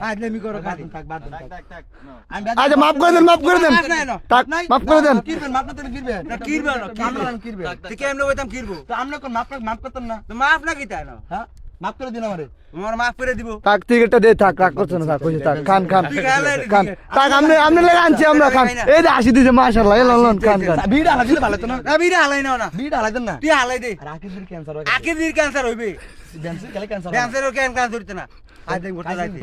আজলামি করো খালি থাক বাদ দেন আমি আচ্ছা মাফ করে দেন থাক মাফ করে দেন কিরবেন মাপ না তো কিরবেন না কিরবে না আমরা কিরবেন তুই কেমনে কইতাম কিরবো তো আমরা কোন মাপ করতেন না তো মাফ না কিতা না হ্যাঁ মাপ করে দিন আমারে তোমার মাফ করে দিব থাক টিকিটটা দে থাক রাগ করছ না থাক কইছে থাক খান তুই খাইলে খান থাক আপনি লাগা আনছি আমরা খান এই যে হাসি দিছে মাশাআল্লাহ এই লন খান ভিড় হালা দিলে ভালো তো না বিড়ি হালাই না ভিড় হালা দেন না তুই হালাই দে আর আকিদের ক্যান্সার হয় আকে দির ক্যান্সার হইবে ক্যান্সার কেন ক্যান্সার ক্যান্সারের ক্যান্সার ধরতে না আজ দেখ ঘুরতে যাইতে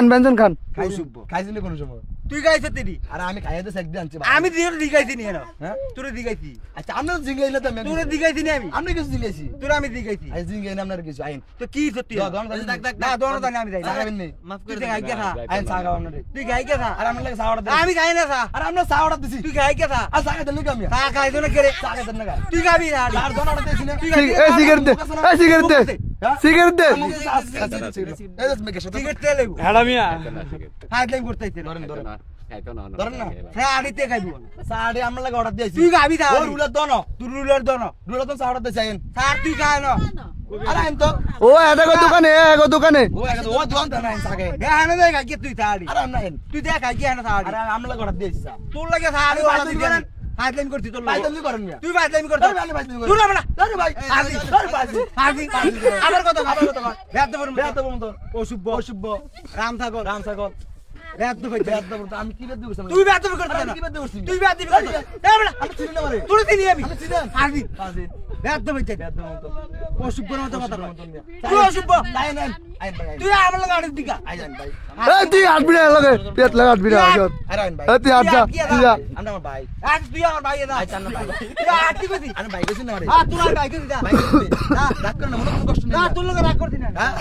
ব্যঞ্জন খান খাইছিলে কোন সময় তুই গাইছ তেরি আর আমি খাইতে একদিন আনছি আমি তোর দিগাইছি নি না হ্যাঁ তোরে দিগাইছি আচ্ছা আমরা জিঙ্গাইলে তো তোরে দিগাইছি নি আমি আমরা কিছু জিঙ্গাইছি তোরে আমি দিগাইছি আই জিঙ্গাইলে আপনার কিছু আইন তো কি সত্যি না দোনো দানি আমি যাই সাগাবেন নি মাফ করে দে গাই গেছা আইন সাগাব আপনারে তুই গাই গেছা আর আমরা লাগে সাওড়া আমি গাই না সা আর আমরা সাওড়া দিছি তুই গাই গেছা আর সাগা দেন কি আমি তা গাই দোনো করে সাগা দেন না তুই গাবি না আর দোনোটা দিছি না তুই এই সিগারেট দে সিগারেট দে এই যে মেকে সাথে টিকেট তেলে হেডা মিয়া হাত লাইন করতেইছে ধরেন ধরেন ধরেন না সাড়িতে খাইবো সাড়ে আমরা লাগে অর্ডার দিয়েছি তুই গাবি তা ও রুলার দনো তুই রুলার দোনো রুলার দন সাওড়া দিছি আইন সার তুই গায় না আর আইন তো ও এটা কো দোকানে ও দোন তো নাই সাগে গায় না গাই তুই সাড়ি আর আমরা আইন তুই দেখ গাই না সাড়ি আর আমরা লাগে অর্ডার দিয়েছি তোর লাগে সাড়ি আমি ওয়ালা বাইদলামি দিবি করেন। হাত লাইন করতি তোর ভাই লাগে তুমি করেন মিয়া তুই বাইদলামি করতে আরে আমি বাইদলামি করি তুই না বলা আরে ভাই হাজি আরে বাজি হাজি আবার কথা আবার কথা কর বেদ বল বেয়াত বলতো তো অশুভ অশুভ রাম থাকো রাম সাগর বেদ তো বেয়াত বলতো আমি কি বেদ দিছি তুই বেদ তো করতে আমি না কি বেদ দিছি তুই বেদ দিবি করতে এ বলা আমি চিনি না মারে তুই চিনি আমি আমি চিনি হাজি বাজি বেদ তো হইছে বেয়াত বলতো অশুভ মতো কথা কর তুই তুই অশুভ আইন আইন আইন ভাই তুই আমার লাগে আড়ি দিকা আইন ভাই এই তুই হাত বিনা লাগে পেট লাগা হাত বিনা আরে আইন ভাই এই তুই হাত যা তুই যা আমরা আমার ভাই আজ তুই আমার ভাই দা আইন না ভাই তুই আটি কইছি আমি ভাই গেছি না রে আ তুই ভাই কইছি দা ভাই রাগ করে না মনে কোনো কষ্ট নেই না তোর লগে রাগ করতি না হ্যাঁ